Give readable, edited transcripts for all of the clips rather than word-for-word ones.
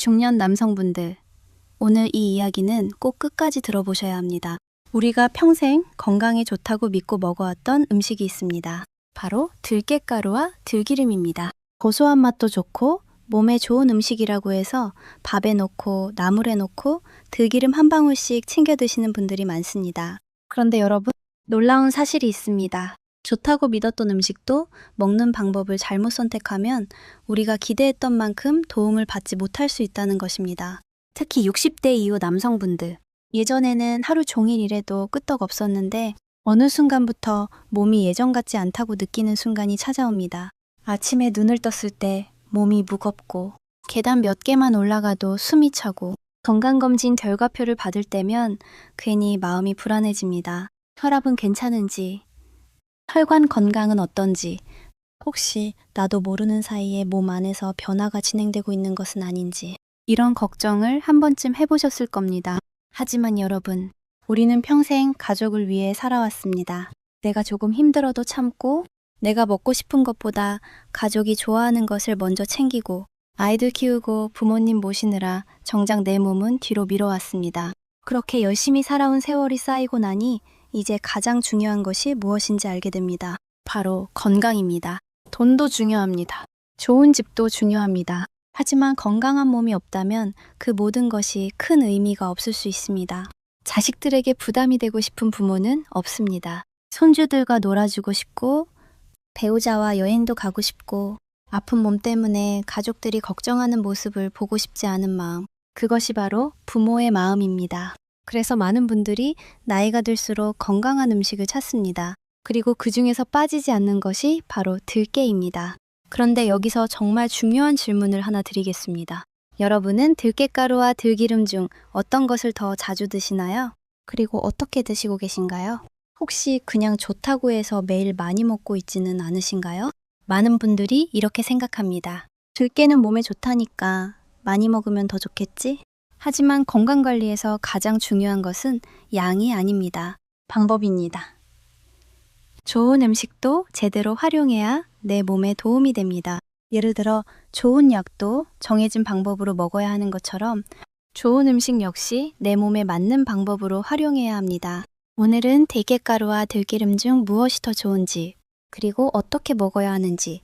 중년 남성분들, 오늘 이 이야기는 꼭 끝까지 들어보셔야 합니다. 우리가 평생 건강에 좋다고 믿고 먹어왔던 음식이 있습니다. 바로 들깨가루와 들기름입니다. 고소한 맛도 좋고 몸에 좋은 음식이라고 해서 밥에 넣고 나물에 넣고 들기름 한 방울씩 챙겨 드시는 분들이 많습니다. 그런데 여러분, 놀라운 사실이 있습니다. 좋다고 믿었던 음식도 먹는 방법을 잘못 선택하면 우리가 기대했던 만큼 도움을 받지 못할 수 있다는 것입니다. 특히 60대 이후 남성분들. 예전에는 하루 종일 일해도 끄떡 없었는데 어느 순간부터 몸이 예전 같지 않다고 느끼는 순간이 찾아옵니다. 아침에 눈을 떴을 때 몸이 무겁고 계단 몇 개만 올라가도 숨이 차고 건강검진 결과표를 받을 때면 괜히 마음이 불안해집니다. 혈압은 괜찮은지, 혈관 건강은 어떤지, 혹시 나도 모르는 사이에 몸 안에서 변화가 진행되고 있는 것은 아닌지 이런 걱정을 한 번쯤 해보셨을 겁니다. 하지만 여러분, 우리는 평생 가족을 위해 살아왔습니다. 내가 조금 힘들어도 참고 내가 먹고 싶은 것보다 가족이 좋아하는 것을 먼저 챙기고 아이들 키우고 부모님 모시느라 정작 내 몸은 뒤로 미뤄왔습니다. 그렇게 열심히 살아온 세월이 쌓이고 나니 이제 가장 중요한 것이 무엇인지 알게 됩니다. 바로 건강입니다. 돈도 중요합니다. 좋은 집도 중요합니다. 하지만 건강한 몸이 없다면 그 모든 것이 큰 의미가 없을 수 있습니다. 자식들에게 부담이 되고 싶은 부모는 없습니다. 손주들과 놀아주고 싶고 배우자와 여행도 가고 싶고 아픈 몸 때문에 가족들이 걱정하는 모습을 보고 싶지 않은 마음. 그것이 바로 부모의 마음입니다. 그래서 많은 분들이 나이가 들수록 건강한 음식을 찾습니다. 그리고 그 중에서 빠지지 않는 것이 바로 들깨입니다. 그런데 여기서 정말 중요한 질문을 하나 드리겠습니다. 여러분은 들깨가루와 들기름 중 어떤 것을 더 자주 드시나요? 그리고 어떻게 드시고 계신가요? 혹시 그냥 좋다고 해서 매일 많이 먹고 있지는 않으신가요? 많은 분들이 이렇게 생각합니다. 들깨는 몸에 좋다니까 많이 먹으면 더 좋겠지? 하지만 건강관리에서 가장 중요한 것은 양이 아닙니다. 방법입니다. 좋은 음식도 제대로 활용해야 내 몸에 도움이 됩니다. 예를 들어 좋은 약도 정해진 방법으로 먹어야 하는 것처럼 좋은 음식 역시 내 몸에 맞는 방법으로 활용해야 합니다. 오늘은 들깨가루와 들기름 중 무엇이 더 좋은지, 그리고 어떻게 먹어야 하는지,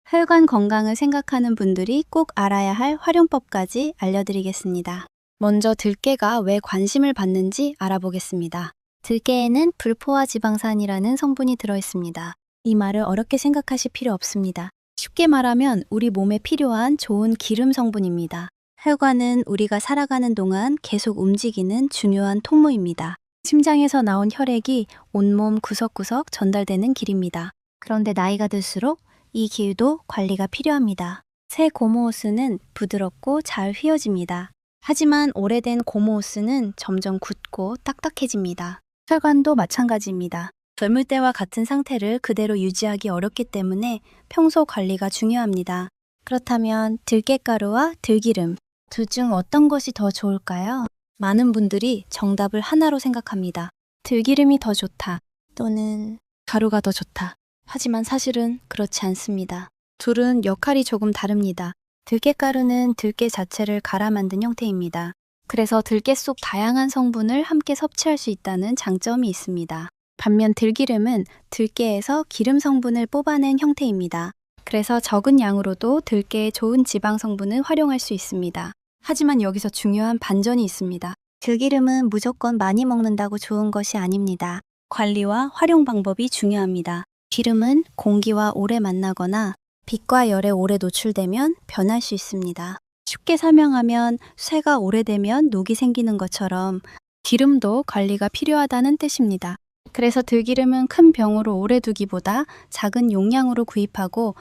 혈관 건강을 생각하는 분들이 꼭 알아야 할 활용법까지 알려드리겠습니다. 먼저 들깨가 왜 관심을 받는지 알아보겠습니다. 들깨에는 불포화 지방산이라는 성분이 들어있습니다. 이 말을 어렵게 생각하실 필요 없습니다. 쉽게 말하면 우리 몸에 필요한 좋은 기름 성분입니다. 혈관은 우리가 살아가는 동안 계속 움직이는 중요한 통로입니다. 심장에서 나온 혈액이 온몸 구석구석 전달되는 길입니다. 그런데 나이가 들수록 이 길도 관리가 필요합니다. 새 고무호스는 부드럽고 잘 휘어집니다. 하지만 오래된 고무호스는 점점 굳고 딱딱해집니다. 혈관도 마찬가지입니다. 젊을 때와 같은 상태를 그대로 유지하기 어렵기 때문에 평소 관리가 중요합니다. 그렇다면 들깨가루와 들기름, 둘 중 어떤 것이 더 좋을까요? 많은 분들이 정답을 하나로 생각합니다. 들기름이 더 좋다 또는 가루가 더 좋다. 하지만 사실은 그렇지 않습니다. 둘은 역할이 조금 다릅니다. 들깨가루는 들깨 자체를 갈아 만든 형태입니다. 그래서 들깨 속 다양한 성분을 함께 섭취할 수 있다는 장점이 있습니다. 반면 들기름은 들깨에서 기름 성분을 뽑아낸 형태입니다. 그래서 적은 양으로도 들깨의 좋은 지방 성분을 활용할 수 있습니다. 하지만 여기서 중요한 반전이 있습니다. 들기름은 무조건 많이 먹는다고 좋은 것이 아닙니다. 관리와 활용 방법이 중요합니다. 기름은 공기와 오래 만나거나 빛과 열에 오래 노출되면 변할 수 있습니다. 쉽게 설명하면 쇠가 오래되면 녹이 생기는 것처럼 기름도 관리가 필요하다는 뜻입니다. 그래서 들기름은 큰 병으로 오래 두기보다 작은 용량으로 구입하고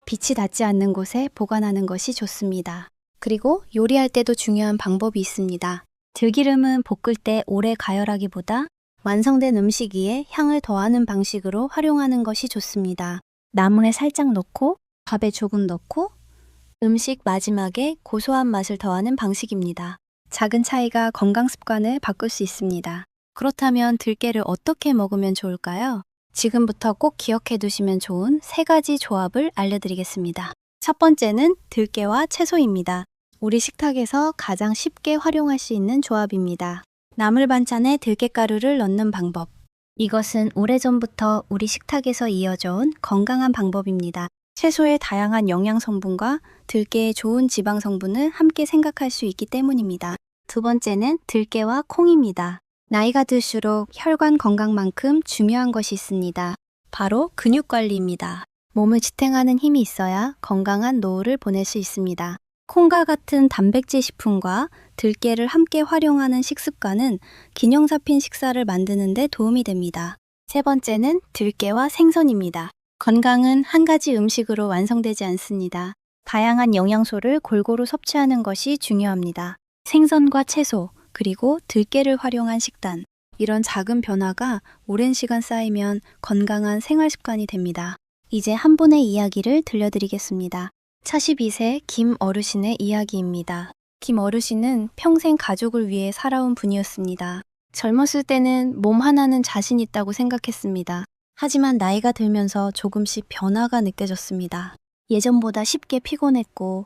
빛이 닿지 않는 곳에 보관하는 것이 좋습니다. 그리고 요리할 때도 중요한 방법이 있습니다. 들기름은 볶을 때 오래 가열하기보다 완성된 음식 위에 향을 더하는 방식으로 활용하는 것이 좋습니다. 나물에 살짝 넣고 밥에 조금 넣고 음식 마지막에 고소한 맛을 더하는 방식입니다. 작은 차이가 건강 습관을 바꿀 수 있습니다. 그렇다면 들깨를 어떻게 먹으면 좋을까요? 지금부터 꼭 기억해 두시면 좋은 3가지 조합을 알려드리겠습니다. 첫 번째는 들깨와 채소입니다. 우리 식탁에서 가장 쉽게 활용할 수 있는 조합입니다. 나물 반찬에 들깨가루를 넣는 방법. 이것은 오래전부터 우리 식탁에서 이어져 온 건강한 방법입니다. 채소의 다양한 영양 성분과 들깨의 좋은 지방 성분을 함께 생각할 수 있기 때문입니다. 두 번째는 들깨와 콩입니다. 나이가 들수록 혈관 건강만큼 중요한 것이 있습니다. 바로 근육 관리입니다. 몸을 지탱하는 힘이 있어야 건강한 노후를 보낼 수 있습니다. 콩과 같은 단백질 식품과 들깨를 함께 활용하는 식습관은 균형 잡힌 식사를 만드는 데 도움이 됩니다. 세 번째는 들깨와 생선입니다. 건강은 한 가지 음식으로 완성되지 않습니다. 다양한 영양소를 골고루 섭취하는 것이 중요합니다. 생선과 채소, 그리고 들깨를 활용한 식단. 이런 작은 변화가 오랜 시간 쌓이면 건강한 생활 습관이 됩니다. 이제 한 분의 이야기를 들려드리겠습니다. 42세 김 어르신의 이야기입니다. 김 어르신은 평생 가족을 위해 살아온 분이었습니다. 젊었을 때는 몸 하나는 자신 있다고 생각했습니다. 하지만 나이가 들면서 조금씩 변화가 느껴졌습니다. 예전보다 쉽게 피곤했고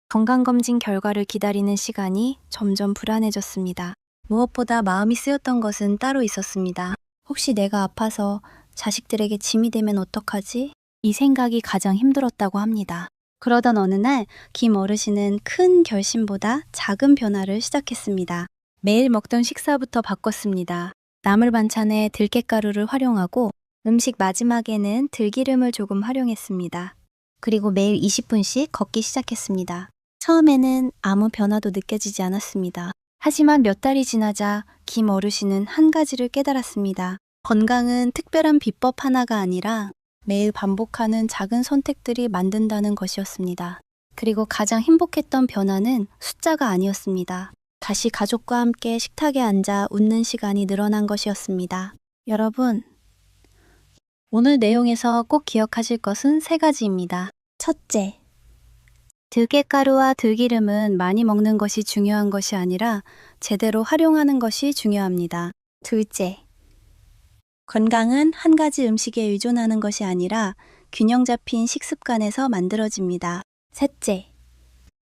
건강검진 결과를 기다리는 시간이 점점 불안해졌습니다. 무엇보다 마음이 쓰였던 것은 따로 있었습니다. 혹시 내가 아파서 자식들에게 짐이 되면 어떡하지? 이 생각이 가장 힘들었다고 합니다. 그러던 어느 날 김 어르신은 큰 결심보다 작은 변화를 시작했습니다. 매일 먹던 식사부터 바꿨습니다. 나물 반찬에 들깨가루를 활용하고 음식 마지막에는 들기름을 조금 활용했습니다. 그리고 매일 20분씩 걷기 시작했습니다. 처음에는 아무 변화도 느껴지지 않았습니다. 하지만 몇 달이 지나자 김 어르신은 한 가지를 깨달았습니다. 건강은 특별한 비법 하나가 아니라 매일 반복하는 작은 선택들이 만든다는 것이었습니다. 그리고 가장 행복했던 변화는 숫자가 아니었습니다. 다시 가족과 함께 식탁에 앉아 웃는 시간이 늘어난 것이었습니다. 여러분, 오늘 내용에서 꼭 기억하실 것은 세 가지입니다. 첫째, 들깨가루와 들기름은 많이 먹는 것이 중요한 것이 아니라 제대로 활용하는 것이 중요합니다. 둘째, 건강은 한 가지 음식에 의존하는 것이 아니라 균형 잡힌 식습관에서 만들어집니다. 셋째,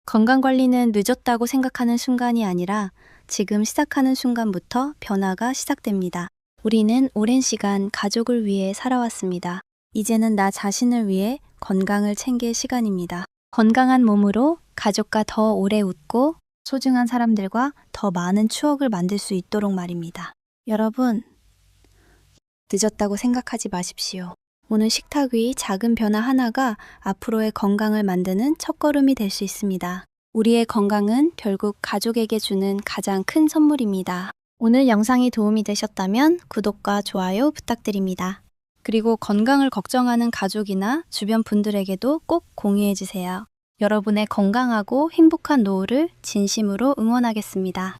건강관리는 늦었다고 생각하는 순간이 아니라 지금 시작하는 순간부터 변화가 시작됩니다. 우리는 오랜 시간 가족을 위해 살아왔습니다. 이제는 나 자신을 위해 건강을 챙길 시간입니다. 건강한 몸으로 가족과 더 오래 웃고 소중한 사람들과 더 많은 추억을 만들 수 있도록 말입니다. 여러분, 늦었다고 생각하지 마십시오. 오늘 식탁 위 작은 변화 하나가 앞으로의 건강을 만드는 첫걸음이 될 수 있습니다. 우리의 건강은 결국 가족에게 주는 가장 큰 선물입니다. 오늘 영상이 도움이 되셨다면 구독과 좋아요 부탁드립니다. 그리고 건강을 걱정하는 가족이나 주변 분들에게도 꼭 공유해주세요. 여러분의 건강하고 행복한 노후를 진심으로 응원하겠습니다.